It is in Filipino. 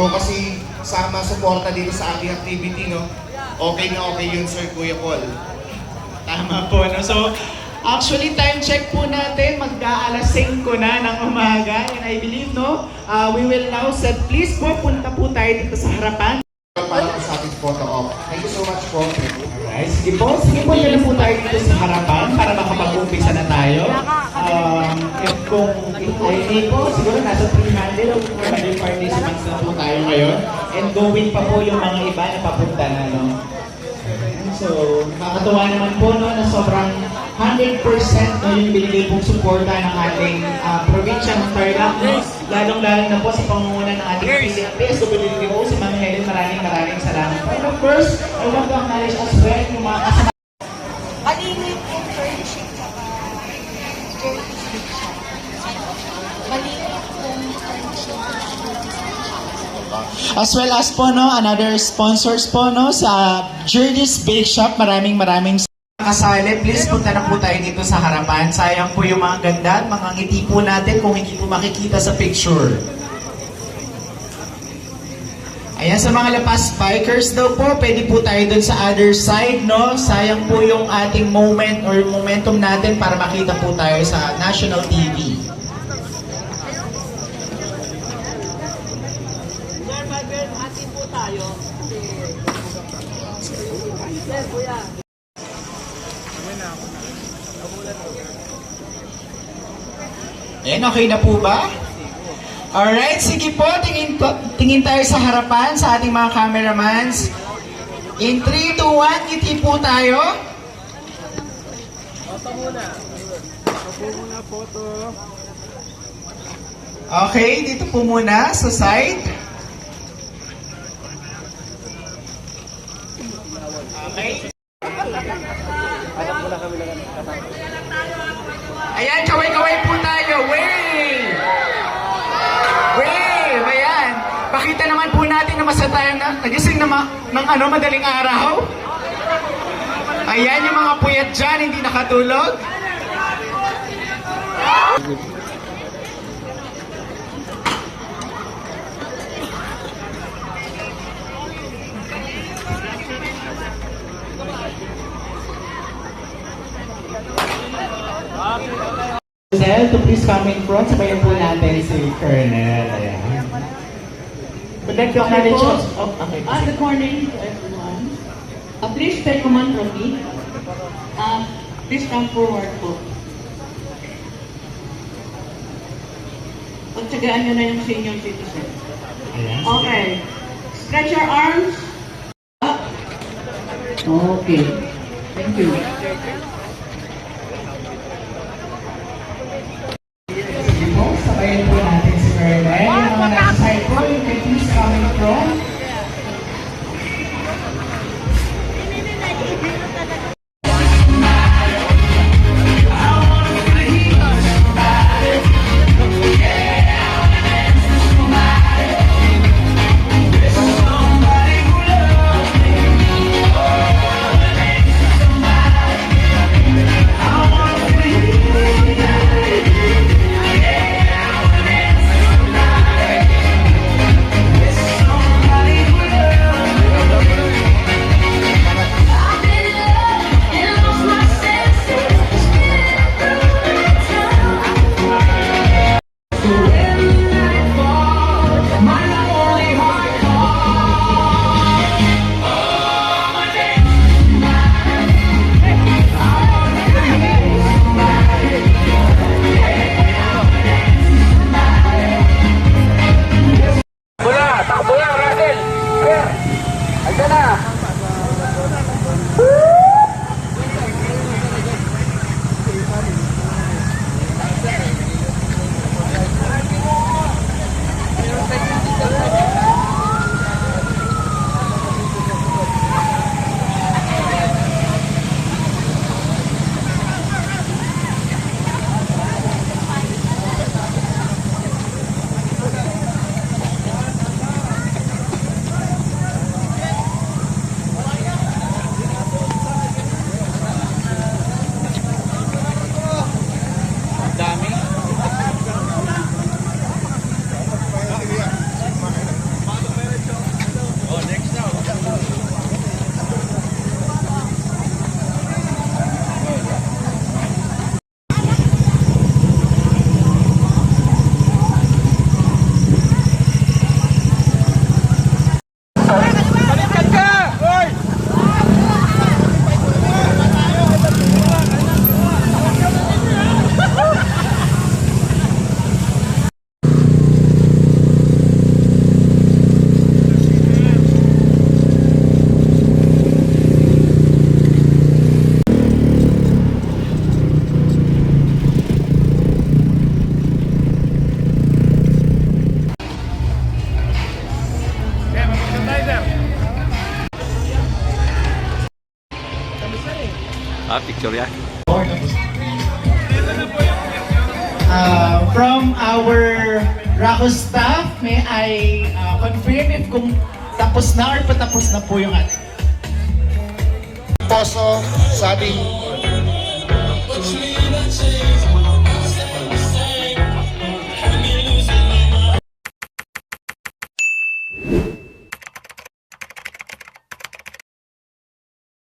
po kasi sama suporta dito sa ating activity, no? Okay na okay yun, Sir Kuya Paul. Tama po, no? So, actually, time check po natin, mag-aalas 5 na ng umaga. And I believe, no, we will now set, please po, punta po tayo dito sa harapan. Para sa ating photo op. Thank you so much po. Alright, sige po, dyan na po tayo dito sa harapan para makapag-umpisa na tayo. Kung ay po, siguro nasa 300 o 400 participants na po tayo ngayon. And going pa po yung mga iba na papunta na, no? So, nakakatuwa naman po, no, na sobrang 100% no, yung binigay pong suporta ng ating probinsya ng Tarlac, no? Lalong-lalo na po sa pangunguna ng ating PSWDO, si Ma'am Helen, maraming salamat. And of course, I want to acknowledge as well yung mga kasama. Malinis yung friendship tsaka friendship siya. Malinis yung friendship. As well as po, no, another sponsors po, no, sa Journey's Bake Shop. Maraming kasali. Please punta na po tayo dito sa harapan. Sayang po yung mga ganda at mga ngiti po natin kung hindi po makikita sa picture. Ayan, sa mga lapas bikers daw po, pwede po tayo dun sa other side, no? Sayang po yung ating moment or momentum natin para makita po tayo sa national TV. Ayan, okay na po ba? Alright, sige po, tingin tayo sa harapan sa ating mga cameramans. In 3, 2, 1, ngiti po tayo. Photo muna. Photo. Okay, dito po muna sa side. Okay. Ayan, kaway-kaway po tayo. Wave! Wave! Ayan. Pakita naman po natin na masa tayo na nagising na ng madaling araw. Ayan yung mga puyat dyan, hindi nakatulog. To please come in front, sabayan po natin si Colonel. Ayan. But then, Good morning to everyone. Please take command from me. Please come forward po. Pagtsagaan nyo na yung senior citizen. Okay. Stretch your arms up. Okay. Thank you. Sabayan po natin si Colonel. Yung mga nasa side po, you can please come in front. Picture yan. From our Raco staff, may I confirm if kung tapos na or patapos na po yung ating Poso sa ating